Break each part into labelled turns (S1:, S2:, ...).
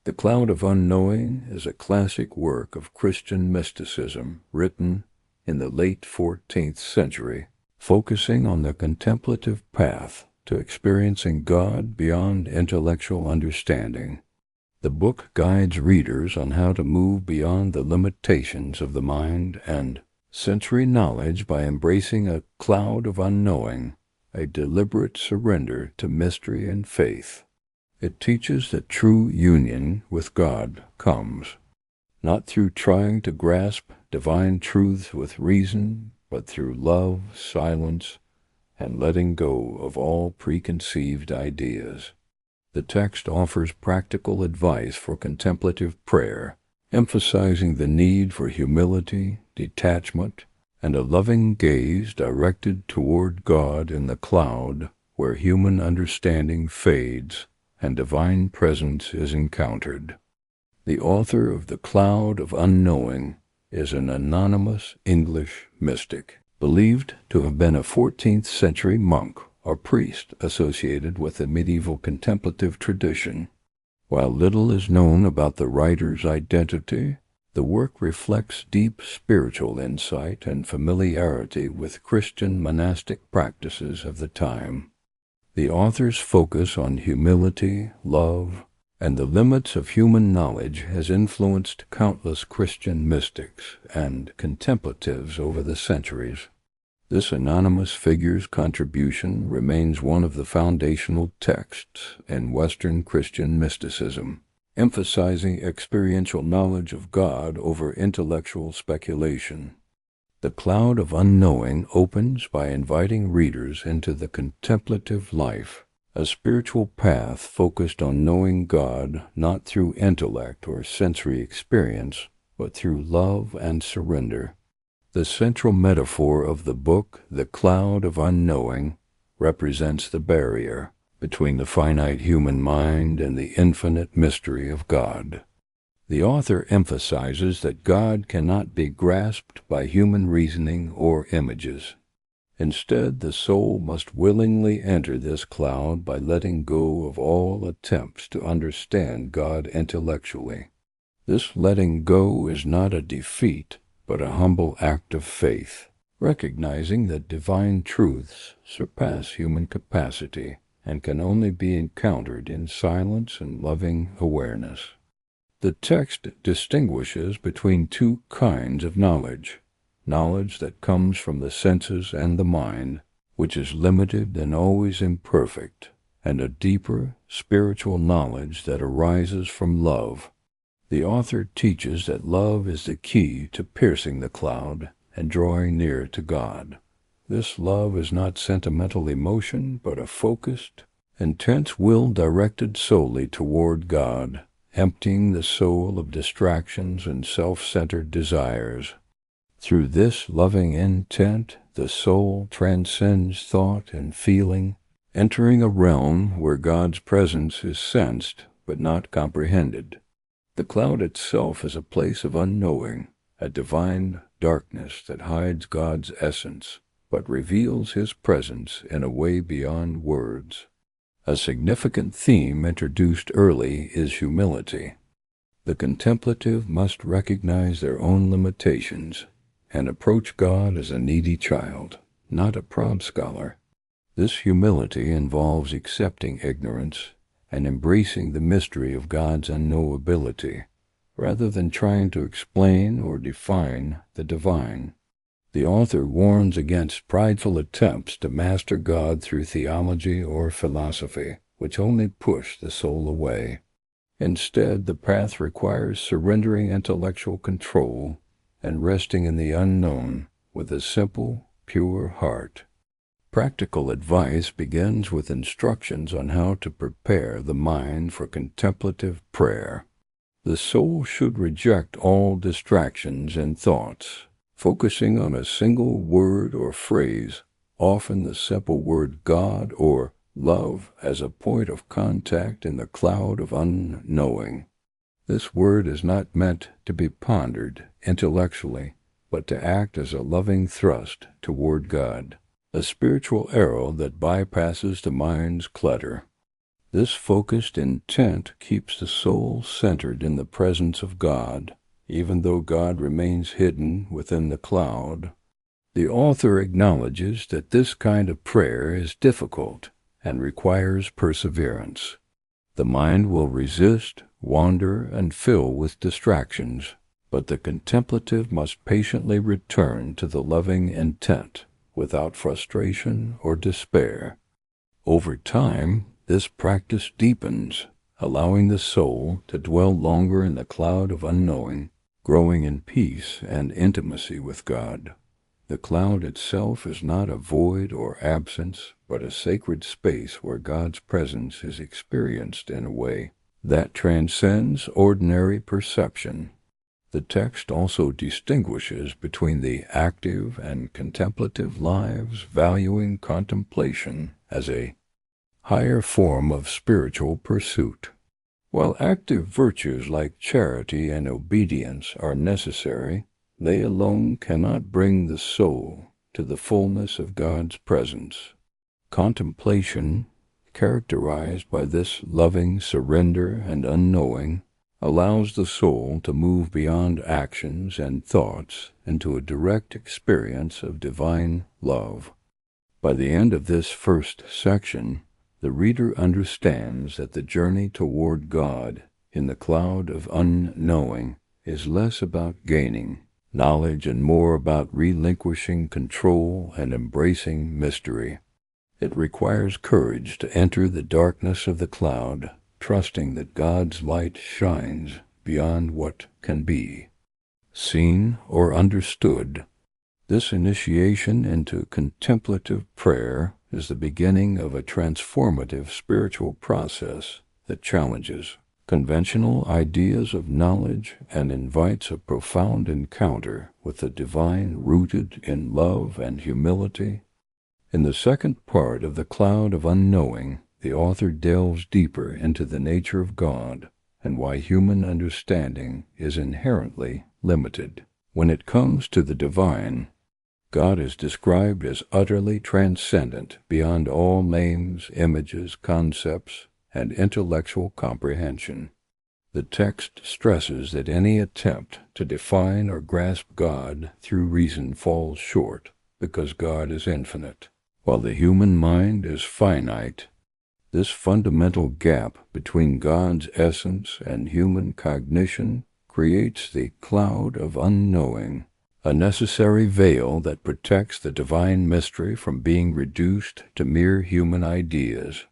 S1: The Cloud of Unknowing is a classic work of Christian mysticism written in the late 14th century, focusing on the contemplative path to experiencing God beyond intellectual understanding. The book guides readers on how to move beyond the limitations of the mind and sensory knowledge by embracing a cloud of unknowing, a deliberate surrender to mystery and faith. It teaches that true union with God comes not through trying to grasp divine truths with reason, but through love, silence, and letting go of all preconceived ideas. The text offers practical advice for contemplative prayer, emphasizing the need for humility, detachment, and a loving gaze directed toward God in the cloud where human understanding fades and divine presence is encountered. The author of The Cloud of Unknowing is an anonymous English mystic, believed to have been a 14th century monk or priest associated with the medieval contemplative tradition. While little is known about the writer's identity, the work reflects deep spiritual insight and familiarity with Christian monastic practices of the time. The author's focus on humility, love, and the limits of human knowledge has influenced countless Christian mystics and contemplatives over the centuries. This anonymous figure's contribution remains one of the foundational texts in Western Christian mysticism, emphasizing experiential knowledge of God over intellectual speculation. The Cloud of Unknowing opens by inviting readers into the contemplative life, a spiritual path focused on knowing God not through intellect or sensory experience, but through love and surrender. The central metaphor of the book, The Cloud of Unknowing, represents the barrier between the finite human mind and the infinite mystery of God. The author emphasizes that God cannot be grasped by human reasoning or images. Instead, the soul must willingly enter this cloud by letting go of all attempts to understand God intellectually. This letting go is not a defeat, but a humble act of faith, recognizing that divine truths surpass human capacity and can only be encountered in silence and loving awareness. The text distinguishes between two kinds of knowledge: knowledge that comes from the senses and the mind, which is limited and always imperfect, and a deeper, spiritual knowledge that arises from love. The author teaches that love is the key to piercing the cloud and drawing near to God. This love is not sentimental emotion, but a focused, intense will directed solely toward God, emptying the soul of distractions and self-centered desires. Through this loving intent, the soul transcends thought and feeling, entering a realm where God's presence is sensed but not comprehended. The cloud itself is a place of unknowing, a divine darkness that hides God's essence, but reveals His presence in a way beyond words. A significant theme introduced early is humility. The contemplative must recognize their own limitations and approach God as a needy child, not a proud scholar. This humility involves accepting ignorance and embracing the mystery of God's unknowability, rather than trying to explain or define the divine. The author warns against prideful attempts to master God through theology or philosophy, which only push the soul away. Instead, the path requires surrendering intellectual control and resting in the unknown with a simple, pure heart. Practical advice begins with instructions on how to prepare the mind for contemplative prayer. The soul should reject all distractions and thoughts, focusing on a single word or phrase, often the simple word God or love, as a point of contact in the cloud of unknowing. This word is not meant to be pondered intellectually, but to act as a loving thrust toward God, a spiritual arrow that bypasses the mind's clutter. This focused intent keeps the soul centered in the presence of God, even though God remains hidden within the cloud. The author acknowledges that this kind of prayer is difficult and requires perseverance. The mind will resist, wander, and fill with distractions, but the contemplative must patiently return to the loving intent without frustration or despair. Over time, this practice deepens, allowing the soul to dwell longer in the cloud of unknowing, growing in peace and intimacy with God. The cloud itself is not a void or absence, but a sacred space where God's presence is experienced in a way that transcends ordinary perception. The text also distinguishes between the active and contemplative lives, valuing contemplation as a higher form of spiritual pursuit. While active virtues like charity and obedience are necessary, they alone cannot bring the soul to the fullness of God's presence. Contemplation, characterized by this loving surrender and unknowing, allows the soul to move beyond actions and thoughts into a direct experience of divine love. By the end of this first section, the reader understands that the journey toward God in the cloud of unknowing is less about gaining knowledge and more about relinquishing control and embracing mystery. It requires courage to enter the darkness of the cloud, trusting that God's light shines beyond what can be seen or understood. This initiation into contemplative prayer is the beginning of a transformative spiritual process that challenges conventional ideas of knowledge and invites a profound encounter with the divine rooted in love and humility. In the second part of the Cloud of Unknowing, the author delves deeper into the nature of God and why human understanding is inherently limited. When it comes to the divine, God is described as utterly transcendent beyond all names, images, concepts, and intellectual comprehension. The text stresses that any attempt to define or grasp God through reason falls short, because God is infinite, while the human mind is finite. This fundamental gap between God's essence and human cognition creates the cloud of unknowing, a necessary veil that protects the divine mystery from being reduced to mere human ideas.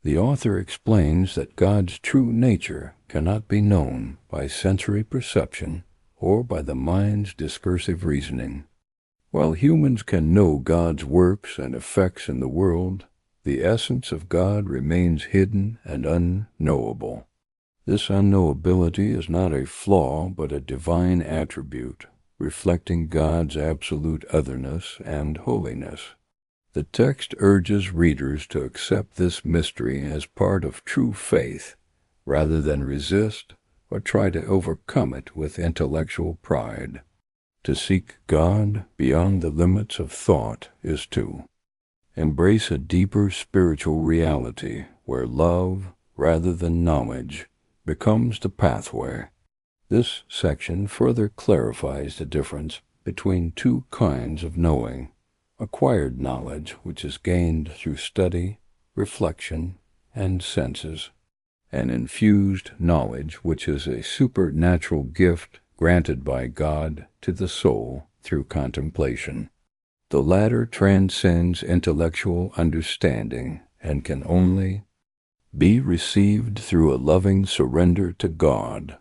S1: The author explains that God's true nature cannot be known by sensory perception or by the mind's discursive reasoning. While humans can know God's works and effects in the world, the essence of God remains hidden and unknowable. This unknowability is not a flaw but a divine attribute, reflecting God's absolute otherness and holiness. The text urges readers to accept this mystery as part of true faith, rather than resist or try to overcome it with intellectual pride. To seek God beyond the limits of thought is to embrace a deeper spiritual reality where love, rather than knowledge, becomes the pathway. This section further clarifies the difference between two kinds of knowing: acquired knowledge, which is gained through study, reflection, and senses, and infused knowledge, which is a supernatural gift granted by God to the soul through contemplation. The latter transcends intellectual understanding and can only be received through a loving surrender to God.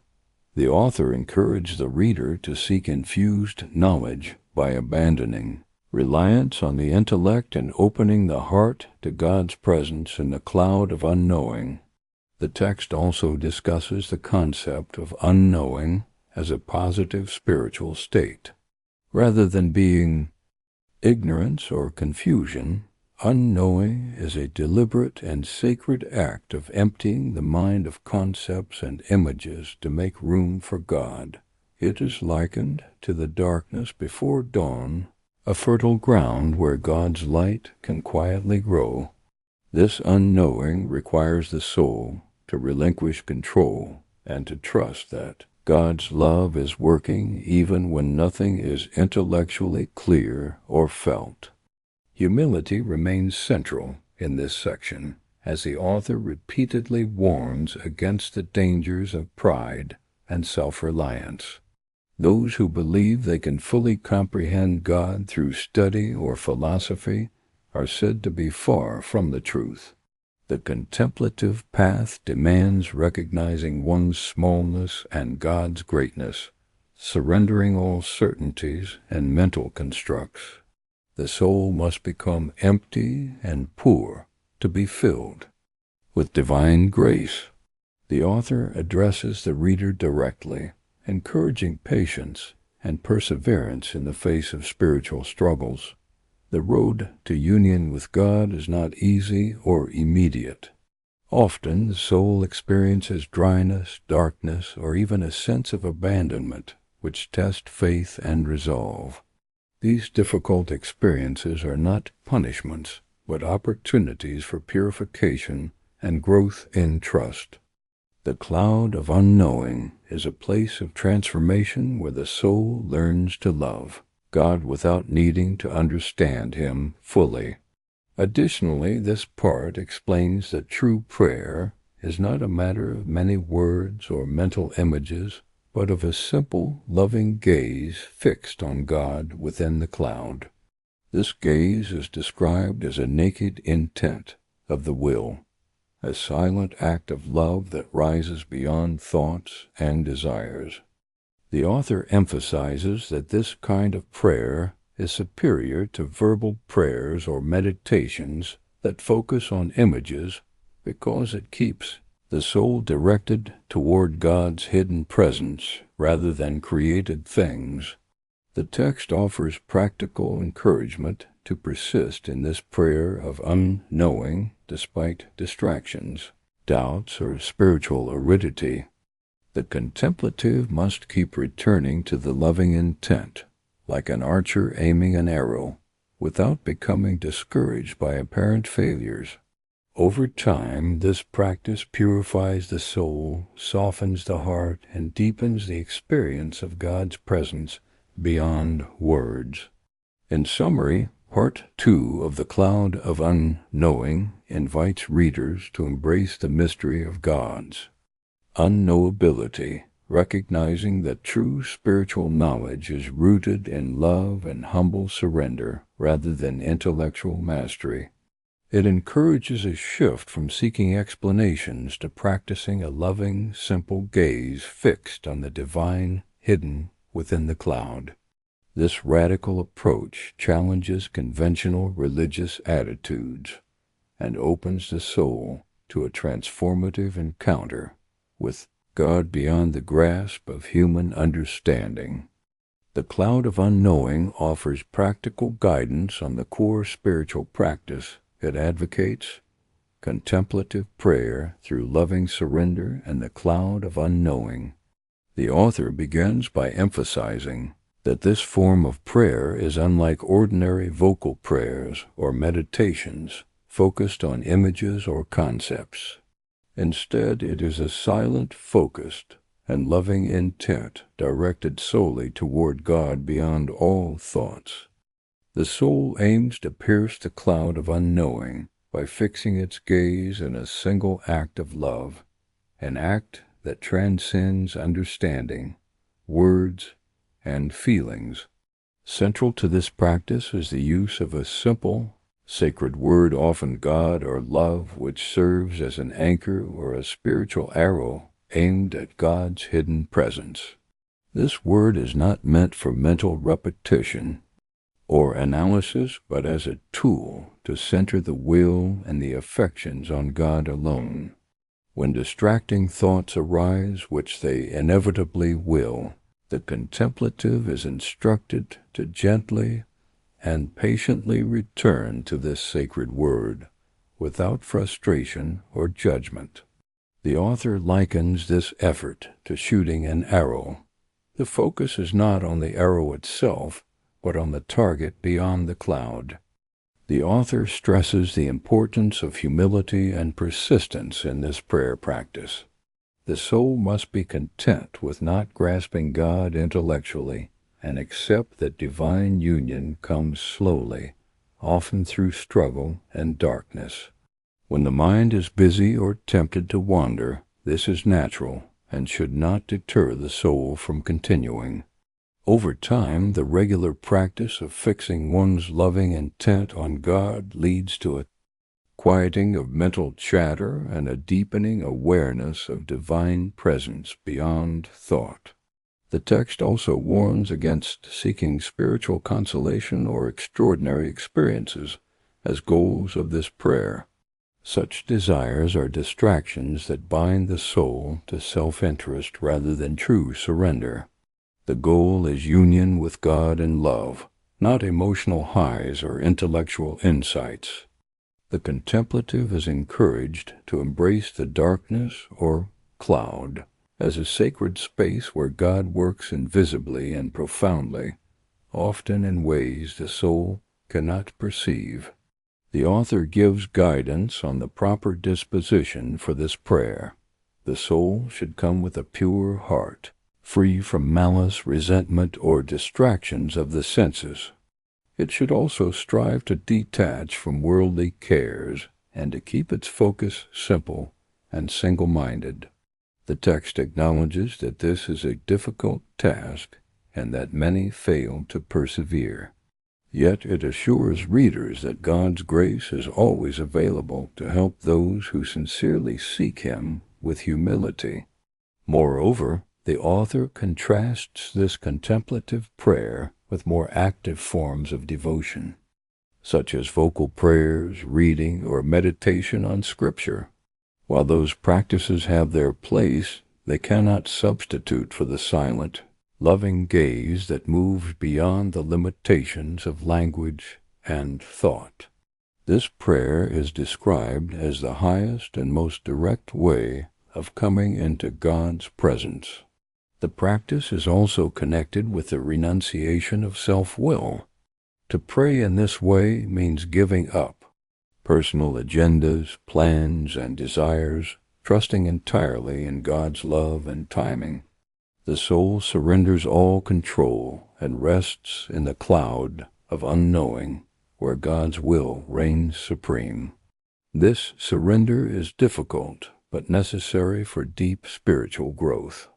S1: The author encouraged the reader to seek infused knowledge by abandoning reliance on the intellect and opening the heart to God's presence in the cloud of unknowing. The text also discusses the concept of unknowing as a positive spiritual state. Rather than being ignorance or confusion, unknowing is a deliberate and sacred act of emptying the mind of concepts and images to make room for God. It is likened to the darkness before dawn, a fertile ground where God's light can quietly grow. This unknowing requires the soul to relinquish control and to trust that God's love is working even when nothing is intellectually clear or felt. Humility remains central in this section, as the author repeatedly warns against the dangers of pride and self-reliance. Those who believe they can fully comprehend God through study or philosophy are said to be far from the truth. The contemplative path demands recognizing one's smallness and God's greatness, surrendering all certainties and mental constructs. The soul must become empty and poor to be filled with divine grace. The author addresses the reader directly, encouraging patience and perseverance in the face of spiritual struggles. The road to union with God is not easy or immediate. Often the soul experiences dryness, darkness, or even a sense of abandonment, which test faith and resolve. These difficult experiences are not punishments, but opportunities for purification and growth in trust. The Cloud of Unknowing is a place of transformation where the soul learns to love God without needing to understand Him fully. Additionally, this part explains that true prayer is not a matter of many words or mental images, but of a simple, loving gaze fixed on God within the cloud. This gaze is described as a naked intent of the will, a silent act of love that rises beyond thoughts and desires. The author emphasizes that this kind of prayer is superior to verbal prayers or meditations that focus on images because it keeps the soul directed toward God's hidden presence rather than created things. The text offers practical encouragement to persist in this prayer of unknowing despite distractions, doubts, or spiritual aridity. The contemplative must keep returning to the loving intent, like an archer aiming an arrow, without becoming discouraged by apparent failures. Over time, this practice purifies the soul, softens the heart, and deepens the experience of God's presence beyond words. In summary, Part 2 of The Cloud of Unknowing invites readers to embrace the mystery of God's unknowability, recognizing that true spiritual knowledge is rooted in love and humble surrender rather than intellectual mastery. It encourages a shift from seeking explanations to practicing a loving, simple gaze fixed on the divine hidden within the cloud. This radical approach challenges conventional religious attitudes and opens the soul to a transformative encounter with God beyond the grasp of human understanding. The Cloud of Unknowing offers practical guidance on the core spiritual practice it advocates: contemplative prayer through loving surrender and the cloud of unknowing. The author begins by emphasizing that this form of prayer is unlike ordinary vocal prayers or meditations focused on images or concepts. Instead, it is a silent, focused, and loving intent directed solely toward God beyond all thoughts. The soul aims to pierce the cloud of unknowing by fixing its gaze in a single act of love, an act that transcends understanding, words, and feelings. Central to this practice is the use of a simple, sacred word, often God or love, which serves as an anchor or a spiritual arrow aimed at God's hidden presence. This word is not meant for mental repetition or analysis, but as a tool to center the will and the affections on God alone. When distracting thoughts arise, which they inevitably will, the contemplative is instructed to gently and patiently return to this sacred word, without frustration or judgment. The author likens this effort to shooting an arrow. The focus is not on the arrow itself, but on the target beyond the cloud. The author stresses the importance of humility and persistence in this prayer practice. The soul must be content with not grasping God intellectually and accept that divine union comes slowly, often through struggle and darkness. When the mind is busy or tempted to wander, this is natural and should not deter the soul from continuing. Over time, the regular practice of fixing one's loving intent on God leads to a quieting of mental chatter and a deepening awareness of divine presence beyond thought. The text also warns against seeking spiritual consolation or extraordinary experiences as goals of this prayer. Such desires are distractions that bind the soul to self-interest rather than true surrender. The goal is union with God in love, not emotional highs or intellectual insights. The contemplative is encouraged to embrace the darkness or cloud as a sacred space where God works invisibly and profoundly, often in ways the soul cannot perceive. The author gives guidance on the proper disposition for this prayer. The soul should come with a pure heart, free from malice, resentment, or distractions of the senses. It should also strive to detach from worldly cares and to keep its focus simple and single-minded. The text acknowledges that this is a difficult task and that many fail to persevere. Yet it assures readers that God's grace is always available to help those who sincerely seek Him with humility. Moreover, the author contrasts this contemplative prayer with more active forms of devotion, such as vocal prayers, reading, or meditation on Scripture. While those practices have their place, they cannot substitute for the silent, loving gaze that moves beyond the limitations of language and thought. This prayer is described as the highest and most direct way of coming into God's presence. The practice is also connected with the renunciation of self-will. To pray in this way means giving up personal agendas, plans, and desires, trusting entirely in God's love and timing. The soul surrenders all control and rests in the cloud of unknowing, where God's will reigns supreme. This surrender is difficult, but necessary for deep spiritual growth.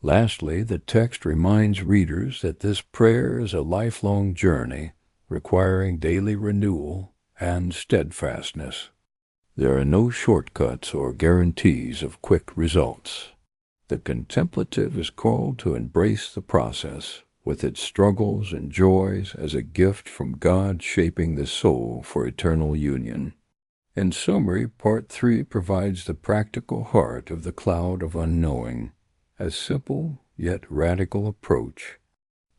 S1: Lastly, the text reminds readers that this prayer is a lifelong journey, requiring daily renewal and steadfastness. There are no shortcuts or guarantees of quick results. The contemplative is called to embrace the process, with its struggles and joys, as a gift from God shaping the soul for eternal union. In summary, Part 3 provides the practical heart of the Cloud of Unknowing, a simple yet radical approach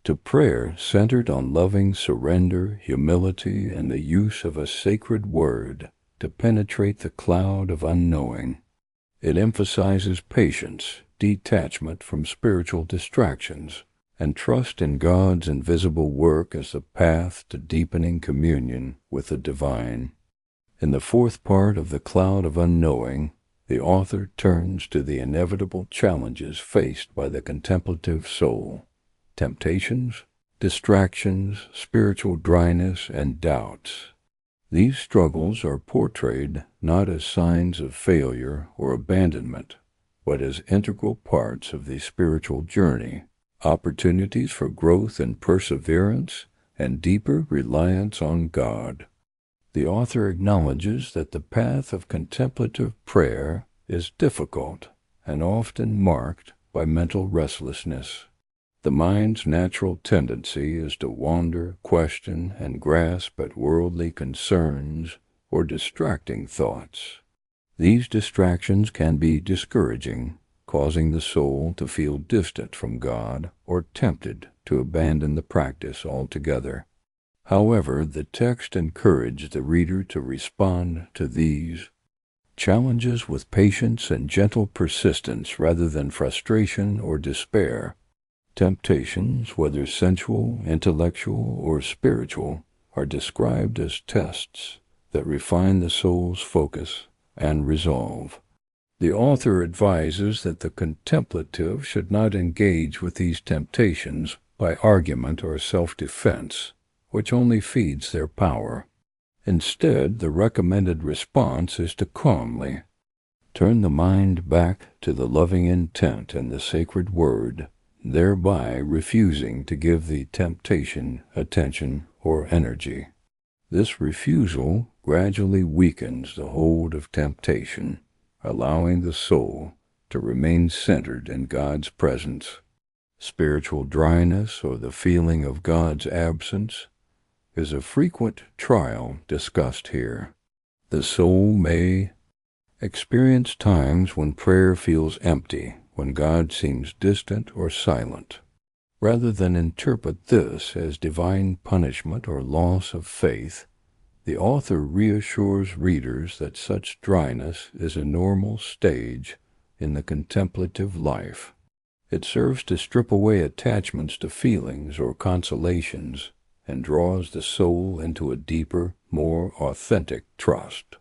S1: to prayer centered on loving surrender, humility, and the use of a sacred word to penetrate the cloud of unknowing. It emphasizes patience, detachment from spiritual distractions, and trust in God's invisible work as the path to deepening communion with the divine. In the fourth part of the Cloud of Unknowing, the author turns to the inevitable challenges faced by the contemplative soul: temptations, distractions, spiritual dryness, and doubts. These struggles are portrayed not as signs of failure or abandonment, but as integral parts of the spiritual journey, opportunities for growth and perseverance, and deeper reliance on God. The author acknowledges that the path of contemplative prayer is difficult and often marked by mental restlessness. The mind's natural tendency is to wander, question, and grasp at worldly concerns or distracting thoughts. These distractions can be discouraging, causing the soul to feel distant from God or tempted to abandon the practice altogether. However, the text encouraged the reader to respond to these challenges with patience and gentle persistence rather than frustration or despair. Temptations, whether sensual, intellectual, or spiritual, are described as tests that refine the soul's focus and resolve. The author advises that the contemplative should not engage with these temptations by argument or self-defense, which only feeds their power. Instead, the recommended response is to calmly turn the mind back to the loving intent and the sacred word, thereby refusing to give the temptation attention or energy. This refusal gradually weakens the hold of temptation, allowing the soul to remain centered in God's presence. Spiritual dryness, or the feeling of God's absence, is a frequent trial discussed here. The soul may experience times when prayer feels empty, when God seems distant or silent. Rather than interpret this as divine punishment or loss of faith, the author reassures readers that such dryness is a normal stage in the contemplative life. It serves to strip away attachments to feelings or consolations and draws the soul into a deeper, more authentic trust.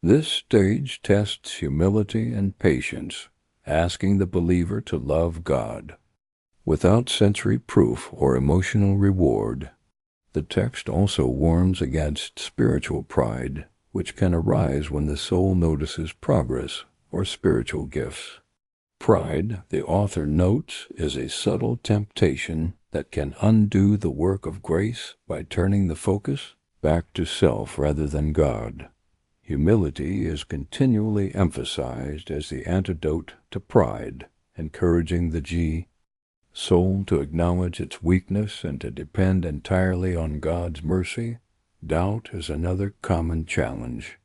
S1: This stage tests humility and patience, asking the believer to love God without sensory proof or emotional reward. The text also warns against spiritual pride, which can arise when the soul notices progress or spiritual gifts. Pride, the author notes, is a subtle temptation that can undo the work of grace by turning the focus back to self rather than God. Humility is continually emphasized as the antidote to pride, encouraging the soul to acknowledge its weakness and to depend entirely on God's mercy. Doubt is another common challenge.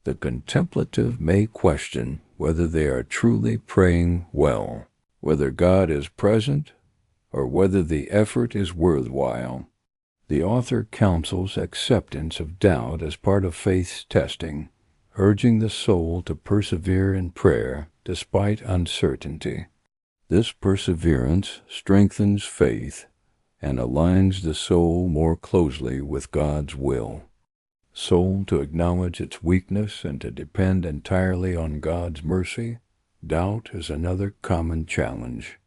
S1: The contemplative may question whether they are truly praying well, whether God is present, or whether the effort is worthwhile. The author counsels acceptance of doubt as part of faith's testing, urging the soul to persevere in prayer despite uncertainty. This perseverance strengthens faith and aligns the soul more closely with God's will. Soul to acknowledge its weakness and to depend entirely on God's mercy. Doubt is another common challenge.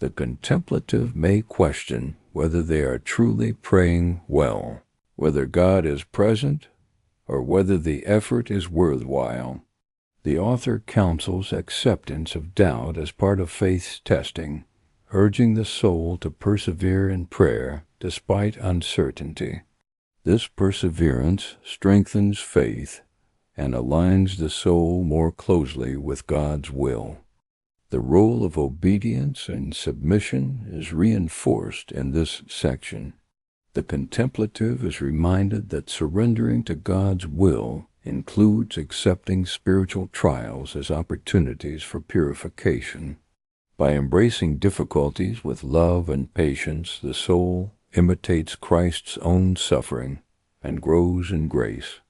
S1: The contemplative may question whether they are truly praying well, whether God is present, or whether the effort is worthwhile. The author counsels acceptance of doubt as part of faith's testing, urging the soul to persevere in prayer despite uncertainty. This perseverance strengthens faith and aligns the soul more closely with God's will. The role of obedience and submission is reinforced in this section. The contemplative is reminded that surrendering to God's will includes accepting spiritual trials as opportunities for purification. By embracing difficulties with love and patience, the soul imitates Christ's own suffering and grows in grace.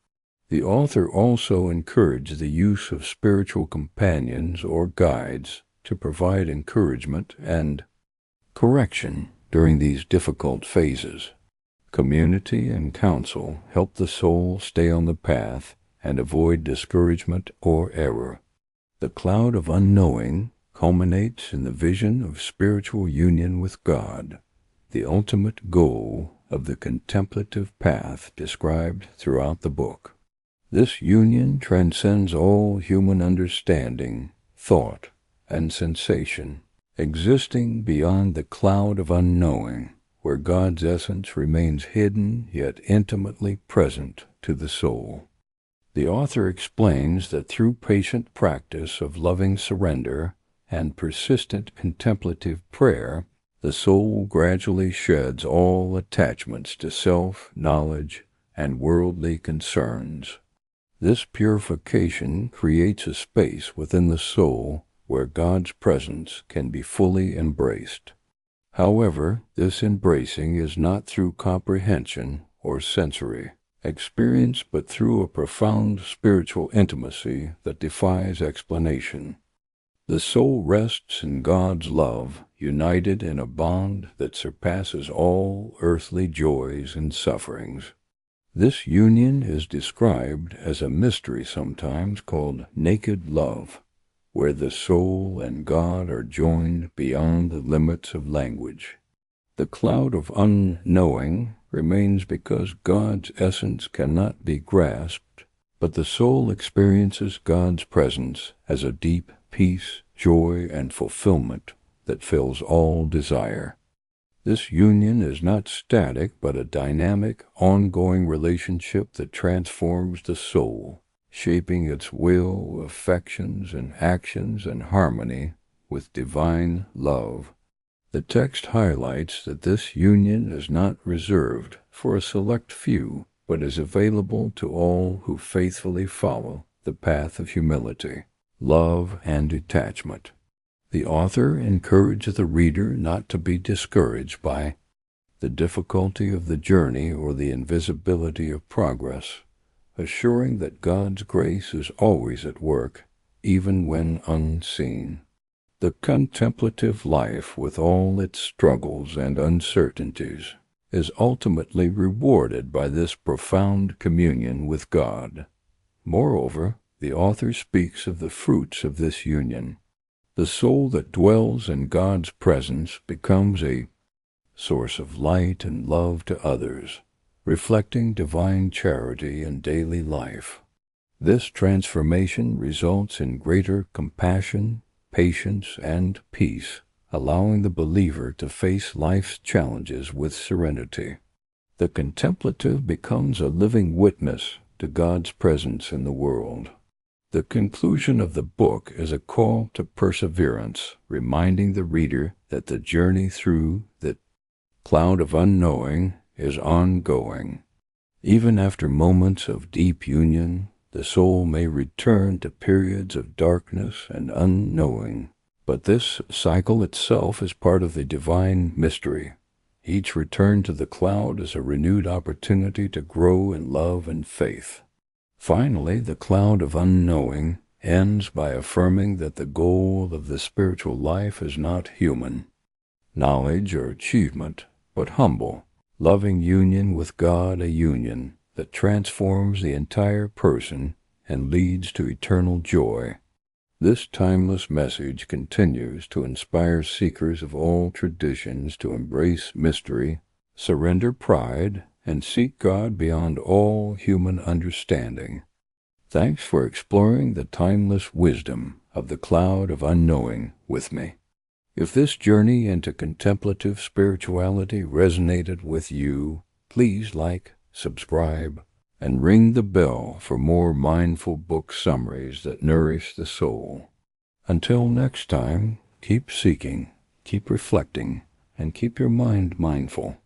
S1: The author also encouraged the use of spiritual companions or guides to provide encouragement and correction during these difficult phases. Community and counsel help the soul stay on the path and avoid discouragement or error. The Cloud of Unknowing culminates in the vision of spiritual union with God, the ultimate goal of the contemplative path described throughout the book. This union transcends all human understanding, thought, and sensation, existing beyond the cloud of unknowing, where God's essence remains hidden yet intimately present to the soul. The author explains that through patient practice of loving surrender and persistent contemplative prayer, the soul gradually sheds all attachments to self, knowledge, and worldly concerns. This purification creates a space within the soul where God's presence can be fully embraced. However, this embracing is not through comprehension or sensory experience, but through a profound spiritual intimacy that defies explanation. The soul rests in God's love, united in a bond that surpasses all earthly joys and sufferings. This union is described as a mystery sometimes called naked love, where the soul and God are joined beyond the limits of language. The cloud of unknowing remains because God's essence cannot be grasped, but the soul experiences God's presence as a deep peace, joy, and fulfillment that fills all desire. This union is not static, but a dynamic, ongoing relationship that transforms the soul, shaping its will, affections, and actions in harmony with divine love. The text highlights that this union is not reserved for a select few, but is available to all who faithfully follow the path of humility, love, and detachment. The author encourages the reader not to be discouraged by the difficulty of the journey or the invisibility of progress, assuring that God's grace is always at work, even when unseen. The contemplative life, with all its struggles and uncertainties, is ultimately rewarded by this profound communion with God. Moreover, the author speaks of the fruits of this union. The soul that dwells in God's presence becomes a source of light and love to others, reflecting divine charity in daily life. This transformation results in greater compassion, patience, and peace, allowing the believer to face life's challenges with serenity. The contemplative becomes a living witness to God's presence in the world. The conclusion of the book is a call to perseverance, reminding the reader that the journey through the cloud of unknowing is ongoing. Even after moments of deep union, the soul may return to periods of darkness and unknowing, but this cycle itself is part of the divine mystery. Each return to the cloud is a renewed opportunity to grow in love and faith. Finally, the cloud of unknowing ends by affirming that the goal of the spiritual life is not human knowledge or achievement, but humble, loving union with God, a union that transforms the entire person and leads to eternal joy. This timeless message continues to inspire seekers of all traditions to embrace mystery, surrender pride, and seek God beyond all human understanding. Thanks for exploring the timeless wisdom of the cloud of unknowing with me. If this journey into contemplative spirituality resonated with you, please like, subscribe, and ring the bell for more mindful book summaries that nourish the soul. Until next time, keep seeking, keep reflecting, and keep your mind mindful.